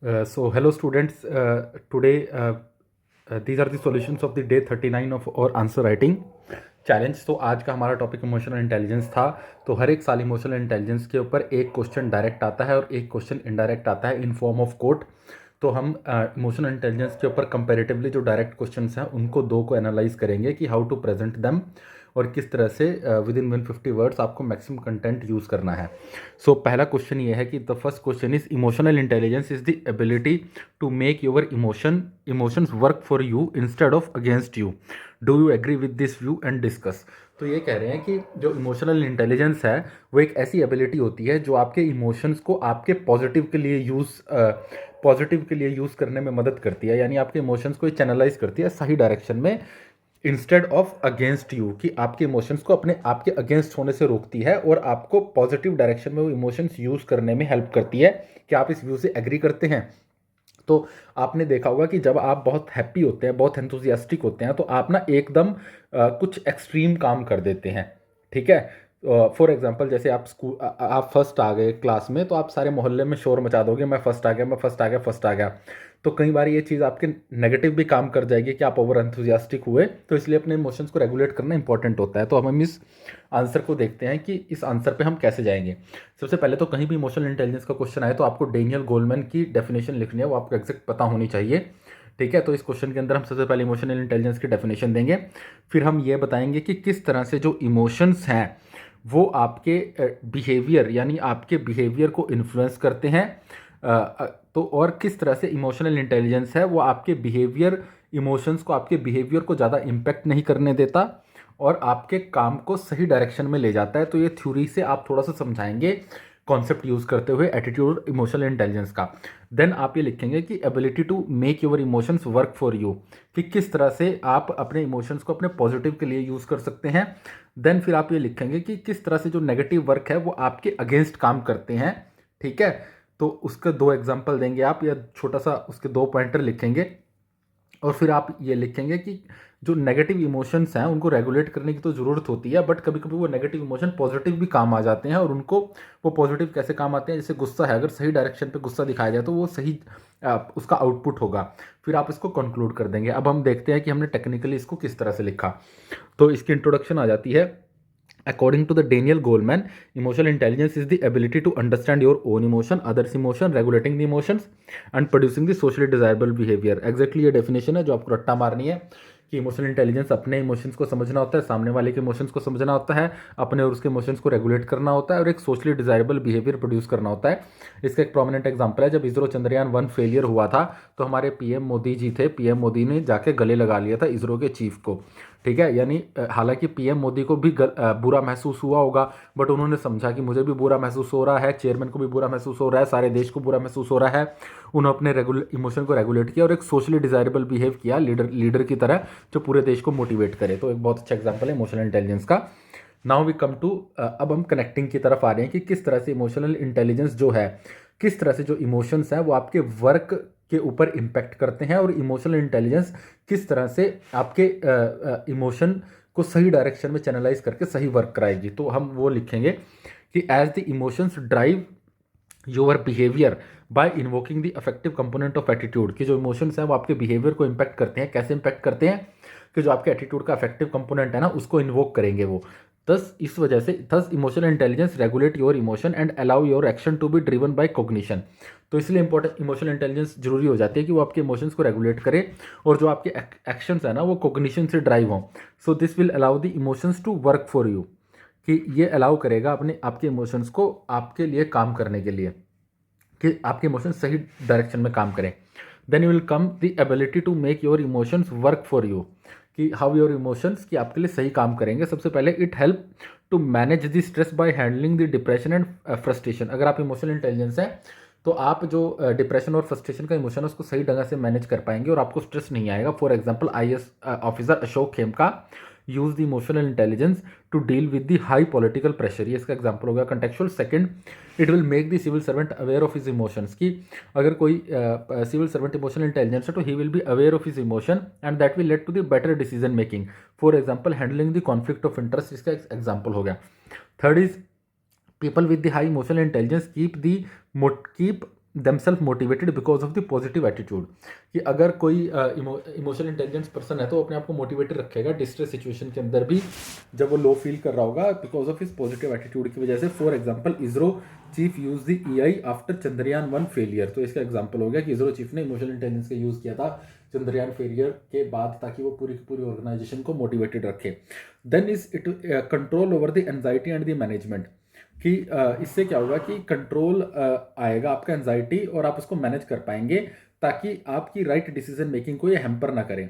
So hello students, today these are the solutions of the day 39 of और answer writing challenge. तो आज का हमारा टॉपिक इमोशनल इंटेलिजेंस था। तो हर एक साल इमोशनल इंटेलिजेंस के ऊपर एक क्वेश्चन डायरेक्ट आता है और एक क्वेश्चन इनडायरेक्ट आता है इन फॉर्म ऑफ कोट। तो हम इमोशनल इंटेलिजेंस के ऊपर कंपैरेटिवली जो डायरेक्ट क्वेश्चंस हैं उनको दो को एनालाइज करेंगे कि हाउ टू प्रेजेंट देम और किस तरह से विद इन 150 वर्ड्स आपको मैक्सिमम कंटेंट यूज़ करना है। सो पहला क्वेश्चन ये है कि the first question is emotional intelligence is the ability to make your emotions work for you instead of against you. Do you agree with this view and discuss. तो ये कह रहे हैं कि जो इमोशनल इंटेलिजेंस है वो एक ऐसी एबिलिटी होती है जो आपके इमोशंस को आपके पॉजिटिव के लिए यूज़ करने में मदद करती है, यानी आपके इमोशंस को चैनलाइज करती है सही डायरेक्शन में इंस्टेड ऑफ अगेंस्ट यू, कि आपके इमोशंस को अपने आपके अगेंस्ट होने से रोकती है और आपको पॉजिटिव डायरेक्शन में वो इमोशंस यूज़ करने में हेल्प करती है। क्या आप इस व्यू से एग्री करते हैं? तो आपने देखा होगा कि जब आप बहुत हैप्पी होते हैं, बहुत एंथुजियास्टिक होते हैं, तो आप ना एकदम कुछ एक्सट्रीम काम कर देते हैं। ठीक है, फॉर एग्जांपल जैसे आप फर्स्ट आ गए क्लास में तो आप सारे मोहल्ले में शोर मचा दोगे, मैं फर्स्ट आ गया, मैं फर्स्ट आ गया, फर्स्ट आ गया। तो कई बार ये चीज़ आपके नेगेटिव भी काम कर जाएगी कि आप ओवर एंथुजियास्टिक हुए। तो इसलिए अपने इमोशंस को रेगुलेट करना इंपॉर्टेंट होता है। तो हम इस आंसर को देखते हैं कि इस आंसर पे हम कैसे जाएंगे। सबसे पहले तो कहीं भी इमोशनल इंटेलिजेंस का क्वेश्चन आए तो आपको डेनियल गोलमैन की डेफिनेशन लिखनी है, वो आपको एग्जैक्ट पता होनी चाहिए। ठीक है, तो इस क्वेश्चन के अंदर हम सबसे पहले इमोशनल इंटेलिजेंस की डेफिनेशन देंगे, फिर हम ये बताएंगे कि किस तरह से जो इमोशंस हैं वो आपके बिहेवियर यानी आपके बिहेवियर को इन्फ्लुएंस करते हैं। तो और किस तरह से इमोशनल इंटेलिजेंस है वो आपके बिहेवियर इमोशंस को आपके बिहेवियर को ज़्यादा इम्पेक्ट नहीं करने देता और आपके काम को सही डायरेक्शन में ले जाता है। तो ये थ्योरी से आप थोड़ा सा समझाएंगे कॉन्सेप्ट यूज़ करते हुए एटीट्यूड इमोशनल इंटेलिजेंस का। देन आप ये लिखेंगे कि ability to make your emotions work for you, कि किस तरह से आप अपने इमोशंस को अपने पॉजिटिव के लिए यूज़ कर सकते हैं। देन फिर आप ये लिखेंगे कि किस तरह से जो नेगेटिव वर्क है वो आपके अगेंस्ट काम करते हैं। ठीक है, तो उसके दो एग्जाम्पल देंगे आप, या छोटा सा उसके दो पॉइंटर लिखेंगे और फिर आप ये लिखेंगे कि जो नेगेटिव इमोशंस हैं उनको रेगुलेट करने की तो ज़रूरत होती है, बट कभी कभी वो नेगेटिव इमोशन पॉजिटिव भी काम आ जाते हैं। और उनको वो पॉजिटिव कैसे काम आते हैं, जैसे गुस्सा है, अगर सही डायरेक्शन पे गुस्सा दिखाया जाए तो वो सही उसका आउटपुट होगा। फिर आप इसको कंक्लूड कर देंगे। अब हम देखते हैं कि हमने टेक्निकली इसको किस तरह से लिखा। तो इसकी इंट्रोडक्शन आ जाती है। According to the Daniel Goleman, emotional intelligence is the ability to understand your own emotion, others' emotion, regulating the emotions, and producing the socially desirable behavior. Exactly ये definition है जो आपको रट्टा मारनी है कि इमोशनल इंटेलिजेंस अपने इमोशंस को समझना होता है, सामने वाले के इमोशंस को समझना होता है, अपने और उसके इमोशंस को रेगुलेट करना होता है और एक सोशली डिजायरेबल बिहेवियर प्रोड्यूस करना होता है। इसका एक प्रोमिनेंट एग्जांपल है, जब इसरो चंद्रयान 1 फेलियर हुआ था तो हमारे पीएम मोदी जी थे, पीएम मोदी ने जाके गले लगा लिया था इसरो के चीफ को। ठीक है, यानी हालांकि पीएम मोदी को भी बुरा महसूस हुआ होगा, बट उन्होंने समझा कि मुझे भी बुरा महसूस हो रहा है, चेयरमैन को भी बुरा महसूस हो रहा है, सारे देश को बुरा महसूस हो रहा है। उन्होंने अपने इमोशन को रेगुलेट किया और एक सोशली डिजायरेबल बिहेव किया लीडर की तरह जो पूरे देश को मोटिवेट करे। तो एक बहुत अच्छा एग्जाम्पल है इमोशनल इंटेलिजेंस का। नाउ वी कम टू, अब हम कनेक्टिंग की तरफ आ रहे हैं कि किस तरह से इमोशनल इंटेलिजेंस जो है, किस तरह से जो इमोशंस हैं वो आपके वर्क के ऊपर इम्पैक्ट करते हैं और इमोशनल इंटेलिजेंस किस तरह से आपके इमोशन को सही डायरेक्शन में चैनलाइज करके सही वर्क कराएगी। तो हम वो लिखेंगे कि as the emotions drive your behaviour by invoking the affective component of attitude, कि जो इमोशंस हैं वो आपके बिहेवियर को इम्पैक्ट करते हैं। कैसे इम्पैक्ट करते हैं? कि जो आपके एटीट्यूड का अफेक्टिव कंपोनेंट है ना उसको इन्वोक करेंगे वो। Thus emotional intelligence regulate your emotion and allow your action to be driven by cognition. तो इसलिए इंपॉर्टेंट इमोशनल इंटेलिजेंस जरूरी हो जाती है कि वो आपके इमोशंस को रेगुलेट करे और जो आपके एक्शंस है ना वो कॉग्निशन से ड्राइव हों। So this will allow the emotions to work for you, कि ये अलाउ करेगा अपने आपके इमोशंस को आपके लिए काम करने के लिए, कि आपके इमोशंस सही डायरेक्शन में काम करें। Then you will come the ability to make your emotions work for you, कि हाउ योर इमोशंस कि आपके लिए सही काम करेंगे। सबसे पहले it help to manage the stress by handling the depression and frustration. अगर आप इमोशनल इंटेलिजेंस है तो आप जो डिप्रेशन और फ्रस्ट्रेशन का इमोशन है उसको सही ढंग से मैनेज कर पाएंगे और आपको स्ट्रेस नहीं आएगा। For example IAS officer Ashok Khemka use the emotional intelligence to deal with the high political pressure. ये इसका एग्जाम्पल हो गया contextual. Second, it will make the civil servant aware of his emotions, की अगर कोई सिविल सर्वेंट इमोशनल इंटेलिजेंस है तो he will be aware of his emotion and that will lead to the better decision making. For example handling the conflict of interest, इसका example हो गया। Third is people with the high emotional intelligence keep themselves motivated because of the positive attitude। कि अगर कोई emotional intelligence person है तो अपने आप को मोटिवेटेड रखेगा डिस्ट्रेस सिचुएशन के अंदर भी, जब वो लो फील कर रहा होगा बिकॉज ऑफ इस पॉजिटिव एटीट्यूड की वजह से। For example ISRO chief use the EI after Chandrayaan 1 failure. तो इसका एग्जांपल हो गया कि इसरो चीफ ने इमोशनल इंटेलिजेंस का यूज़ किया था चंद्रयान फेलियर के बाद, ताकि वो पूरी की पूरी ऑर्गेनाइजेशन को मोटिवेटेड रखे। Then is it control over the anxiety and the management. कि इससे क्या होगा कि कंट्रोल आएगा आपका एंजाइटी और आप उसको मैनेज कर पाएंगे, ताकि आपकी राइट डिसीजन मेकिंग को ये हैम्पर ना करें।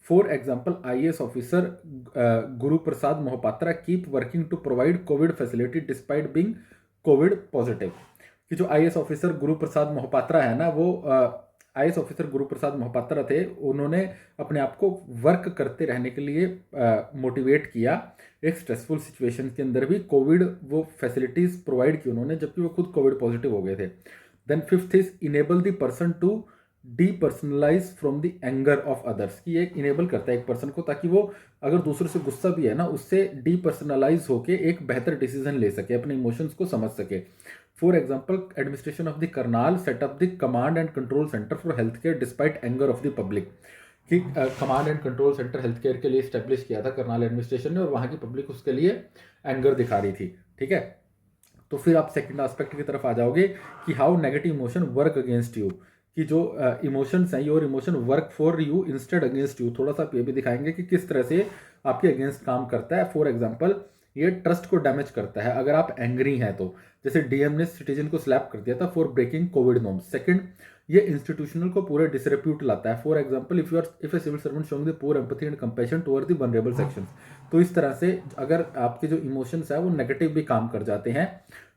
For example IAS officer Guru Prasad Mohapatra keep working to provide Covid facility despite being Covid positive. कि जो आईएएस ऑफिसर गुरु प्रसाद मोहपात्रा है ना, वो आईएएस ऑफिसर गुरु प्रसाद मोहपात्रा थे, उन्होंने अपने आप को वर्क करते रहने के लिए मोटिवेट किया एक स्ट्रेसफुल सिचुएशन के अंदर भी। कोविड वो फैसिलिटीज प्रोवाइड की उन्होंने, जबकि वो खुद कोविड पॉजिटिव हो गए थे। Then fifth is enable the person to depersonalize from the anger of others. कि ये इनेबल करता है एक पर्सन को, ताकि वो अगर दूसरों से गुस्सा भी है ना, उससे डीपर्सनलाइज होके एक बेहतर डिसीजन ले सके, अपने इमोशंस को समझ सके। For example administration of the Karnal setup the command and control centre for health care despite anger of the public. कि command and control centre health care के लिए स्टैब्लिश किया था करनाल एडमिनिस्ट्रेशन ने, और वहाँ की पब्लिक उसके लिए एंगर दिखा रही थी। ठीक है, तो फिर आप सेकंड एस्पेक्ट की तरफ आ जाओगे कि how negative emotion work against you. कि जो इमोशंस हैं, your emotion work for you instead against you. थोड़ा सा ये भी दिखाएंगे कि किस तरह से आपके अगेंस्ट काम करता है। फॉर एग्जाम्पल ये ट्रस्ट को डैमेज करता है अगर आप एंग्री हैं तो, जैसे डीएम ने सिटीजन को स्लैप कर दिया था for breaking Covid norms. Second, ये इंस्टीट्यूशनल को पूरे डिसरेप्यूट लाता है। For example if a civil servant showing the poor empathy and compassion toward the vulnerable sections. तो इस तरह से अगर आपके जो इमोशंस है वो नेगेटिव भी काम कर जाते हैं।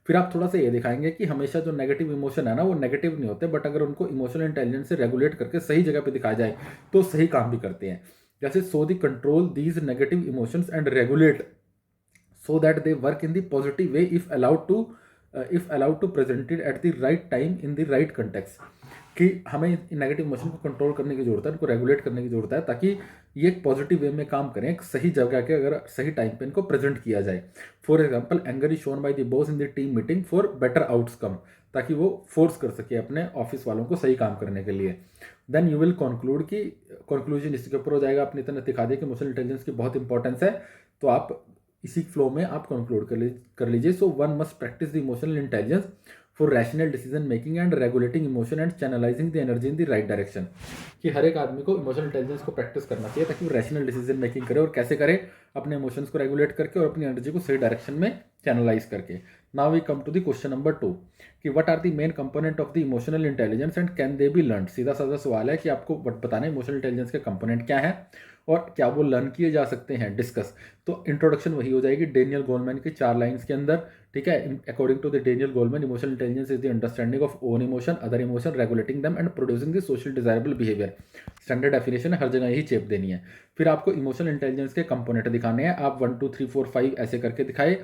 फिर आप थोड़ा सा ये दिखाएंगे कि हमेशा जो नेगेटिव इमोशन है ना, वो नेगेटिव नहीं होते, बट अगर उनको इमोशनल इंटेलिजेंस से रेगुलेट करके सही जगह पे दिखाया जाए तो सही काम भी करते हैं। जैसे so the control these negative emotions and regulate so that they work in the positive way if allowed to presented at the right time in the right context। कि हमें नेगेटिव इमोशन को कंट्रोल करने की जरूरत है, इनको regulate करने की जरूरत है, ताकि ये एक पॉजिटिव वे में काम करें, एक सही जगह के अगर सही टाइम पे इनको प्रेजेंट किया जाए। For example anger is shown by the boss in the team meeting for better outcome, ताकि वो फोर्स कर सके अपने ऑफिस वालों को सही काम करने के लिए। देन यू विल कंक्लूड कि कंक्लूजन इसके ऊपर हो जाएगा, अपनी तरह दिखा दिया कि इमोशनल इंटेलिजेंस की बहुत इंपॉर्टेंस है, तो आप इसी फ्लो में आप कंक्लूड कर लीजिए। So one must practice the emotional intelligence for rational decision making and regulating emotion and channelising the energy in the right direction. कि हर एक आदमी को इमोशनल इंटेलिजेंस को प्रैक्टिस करना चाहिए, ताकि वो रैशनल डिसीजन मेकिंग करे, और कैसे करे, अपने इमोशंस को रेगुलेट करके और अपनी एनर्जी को सही डायरेक्शन में चैनलाइज करके। Now we come to the question number 2 कि what are the main component of the emotional intelligence and can they be learn. सीधा साधा सवाल है कि आपको बताना है इमोशनल इंटेलिजेंस के कंपोनेंट क्या है और क्या वो लर्न किए जा सकते हैं, डिस्कस। तो इंट्रोडक्शन वही हो जाएगी डेनियल गोलमैन की 4 लाइन्स के अंदर। ठीक है, according to the Daniel Goleman emotional intelligence is the understanding of own emotion, other emotion, regulating them and producing the social desirable behaviour. Standard definition है, हर जगह यही चेप देनी है। फिर आपको इमोशनल इंटेलिजेंस के कंपोनेंट दिखाने हैं, आप 1 2 3 4 5 ऐसे करके दिखाए,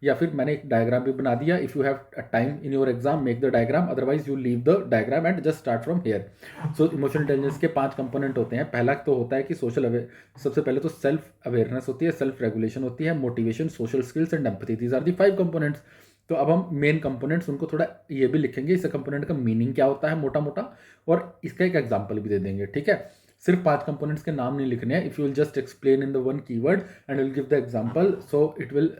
या फिर मैंने एक डायग्राम भी बना दिया। If you have time in your exam make the diagram, otherwise you leave the diagram and just start from here. So emotional intelligence के 5 कंपोनेंट होते हैं। पहला तो होता है कि सबसे पहले तो सेल्फ अवेयरनेस होती है, सेल्फ रेगुलेशन होती है, motivation, social skills and empathy. These are the 5 components. तो अब हम मेन कंपोनेंट्स उनको थोड़ा ये भी लिखेंगे, इस कंपोनेंट का मीनिंग क्या होता है मोटा मोटा, और इसका एक एग्जाम्पल भी दे देंगे। ठीक है, सिर्फ 5 कंपोनेंट्स के नाम नहीं लिखने हैं। If you will just explain in the one keyword and will give the example, so it will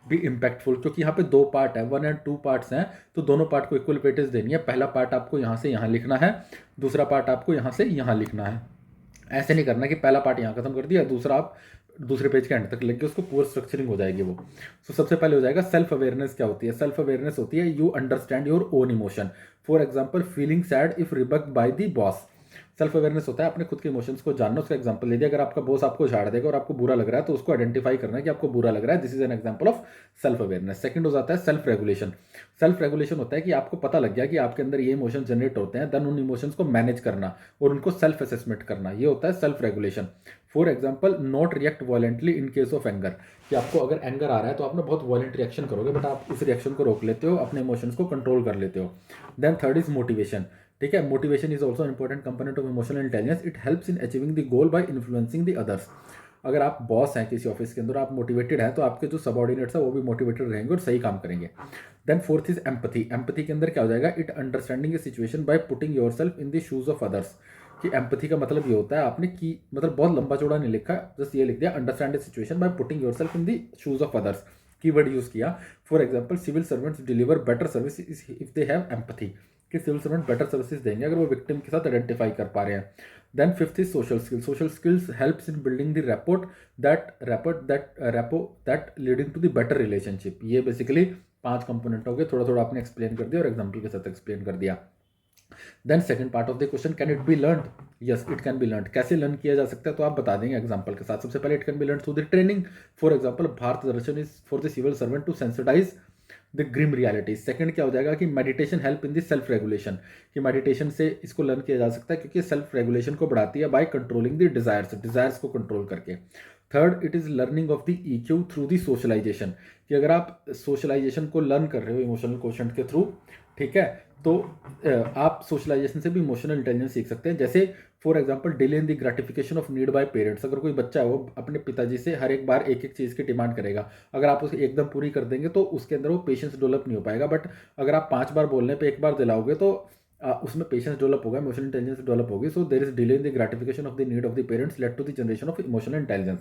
be impactful. क्योंकि यहाँ पे 2 पार्ट है, 1 एंड 2 पार्ट्स हैं, तो दोनों पार्ट को इक्वल वेटेज देनी है। पहला पार्ट आपको यहाँ से यहाँ लिखना है, दूसरा पार्ट आपको यहाँ से यहाँ लिखना है। ऐसे नहीं करना कि पहला पार्ट यहाँ खत्म कर दिया, दूसरा आप दूसरे पेज के एंड तक लिख के उसको पूरा स्ट्रक्चरिंग हो जाएगी वो। सो सबसे पहले हो जाएगा सेल्फ अवेयरनेस। क्या होती है सेल्फ अवेयरनेस? होती है you understand your own emotion. For example feeling sad if rebuked by the boss. Self awareness होता है अपने खुद के इमोशंस को जानना। उसका एग्जांपल ले दिया, अगर आपका बॉस आपको झाड़ देगा और आपको बुरा लग रहा है तो उसको आइडेंटिफाई करना है कि आपको बुरा लग रहा है। This is an example of self awareness. Second हो जाता है सेल्फ रेगुलेशन। सेल्फ रेगुलेशन होता है कि आपको पता लग गया कि आपके अंदर ये इमोशन जनरेट होते हैं, देन उन इमोशंस को मैनेज करना और उनको सेल्फ असेसमेंट करना, ये होता है self regulation. For example not react voluntarily in case of anger, कि आपको अगर एंगर आ रहा है तो आप ना बहुत वॉलेंट रिएक्शन करोगे, बट आप इस रिएक्शन को रोक लेते हो, अपने इमोशंस को कंट्रोल कर लेते हो। Then third is motivation. ठीक है, motivation is also important component of emotional intelligence. It helps in achieving the goal by influencing the others. अगर आप बॉस हैं किसी ऑफिस के अंदर, आप मोटिवेटेड हैं, तो आपके जो सबऑर्डिनेट्स हैं वो भी मोटिवेटेड रहेंगे और सही काम करेंगे। Then fourth is empathy. Empathy के अंदर क्या हो जाएगा, it understanding a situation by putting yourself in the shoes of others. कि एम्पथी का मतलब ये होता है, आपने की मतलब बहुत लंबा चौड़ा नहीं लिखा, जस्ट ये लिख दिया understand a situation by putting yourself in the shoes of others, keyword use किया। For example civil servants deliver better service if they have empathy, कि सिविल सर्वेंट बेटर सर्विसेज देंगे अगर वो विक्टिम के साथ आइडेंटिफाई कर पा रहे हैं। Then fifth is social skills. Social skills helps in building the rapport that leading to the better relationship. ये बेसिकली 5 कंपोनेंट हो गए, थोड़ा थोड़ा आपने एक्सप्लेन कर दिया और एग्जाम्पल के साथ एक्सप्लेन कर दिया। Then second part of the question, can it be learn? Yes, it can be learn. कैसे लर्न किया जा सकता है तो आप बता देंगे एग्जांपल के साथ। सबसे पहले it can be learn through the training. For example Bharat Darshan is for the civil servant to sensitise the grim reality. Second क्या हो जाएगा कि meditation help in the self regulation, कि मेडिटेशन से इसको लर्न किया जा सकता है क्योंकि सेल्फ रेगुलेशन को बढ़ाती है बाय कंट्रोलिंग द डिजायर्स को कंट्रोल करके। Third, it is learning of the EQ through the socialisation, कि अगर आप सोशलाइजेशन को लर्न कर रहे हो इमोशनल क्वोशंट के थ्रू, ठीक है, तो आप सोशलाइजेशन से भी इमोशनल इंटेलिजेंस सीख सकते हैं। जैसे for example delay in the gratification of need bye parents. अगर कोई बच्चा है वो अपने पिताजी से हर एक बार एक एक चीज़ की डिमांड करेगा, अगर आप उसे एकदम पूरी कर देंगे तो उसके अंदर वो पेशेंस डेवलप नहीं हो पाएगा। बट अगर आप 5 बार बोलने पे एक बार दिलाओगे तो उसमें पेशेंस डेवलप होगा, इमोशनल इंटेलिजेंस डेवलप होगी। So there is delay in the gratification of the need of the parents led to the generation of emotional intelligence.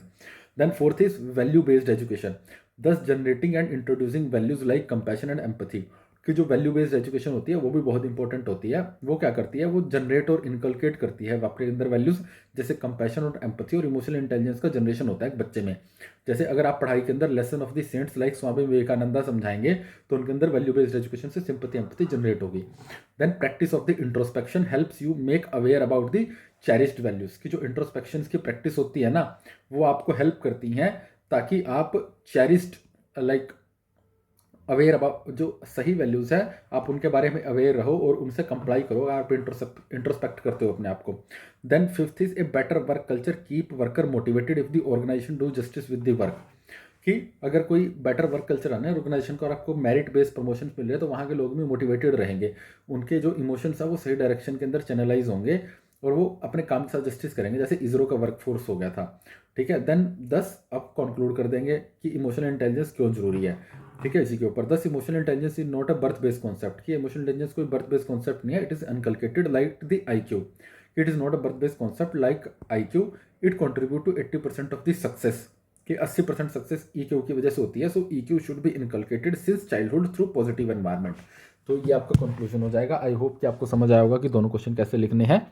Then fourth is value based education, thus generating and introducing values like compassion and empathy. कि जो value based education होती है वो भी बहुत important होती है। वो क्या करती है, वो जनरेट और इनकलकेट करती है आपके अंदर वैल्यूज, जैसे कंपैशन और एम्पैथी और इमोशनल इंटेलिजेंस का जनरेशन होता है एक बच्चे में। जैसे अगर आप पढ़ाई के अंदर lesson of the saints like Swami Vivekananda समझाएंगे तो उनके अंदर वैल्यू बेस्ड एजुकेशन से सिंपैथी एम्पैथी जनरेट होगी। Then practice of the introspection helps you make aware about the cherished values. की जो इंट्रोस्पेक्शन की प्रैक्टिस होती है ना, वो आपको हेल्प करती हैं ताकि आप चेरिश्ड लाइक अवेयर अबाउट जो सही वैल्यूज़ है आप उनके बारे में अवेयर रहो और उनसे कंप्लाई करो, आप इंट्रोस्पेक्ट करते हो अपने आप को। Then fifth is a better work culture keep worker motivated if the organisation do justice with the work. कि अगर कोई बेटर वर्क कल्चर आना है ऑर्गेनाइजेशन का और आपको मेरिट बेस्ड प्रमोशन मिल रहे हैं तो वहाँ के लोग भी मोटिवेटेड रहेंगे, उनके जो इमोशंस है वो सही डायरेक्शन के अंदर चैनलाइज होंगे और वो अपने काम के साथ जस्टिस करेंगे। जैसे इसरो का वर्क फोर्स हो गया था, ठीक है। देन 10 अब कंक्लूड कर देंगे कि इमोशनल इंटेलिजेंस क्यों जरूरी है, ठीक है, इसी के ऊपर। 10 emotional intelligence is not a birth based concept, कि इमोशनल इंटेलिजेंस कोई बर्थ बेस्ड कॉन्सेप्ट नहीं है, it is inculcated like the IQ। It is not a birth based concept like IQ, it contribute to 80% of the success, कि 80% success EQ की वजह से होती है। So EQ should be inculcated since childhood through positive environment. तो ये आपका conclusion हो जाएगा। आई होप कि आपको समझ आया होगा कि दोनों क्वेश्चन कैसे लिखने हैं।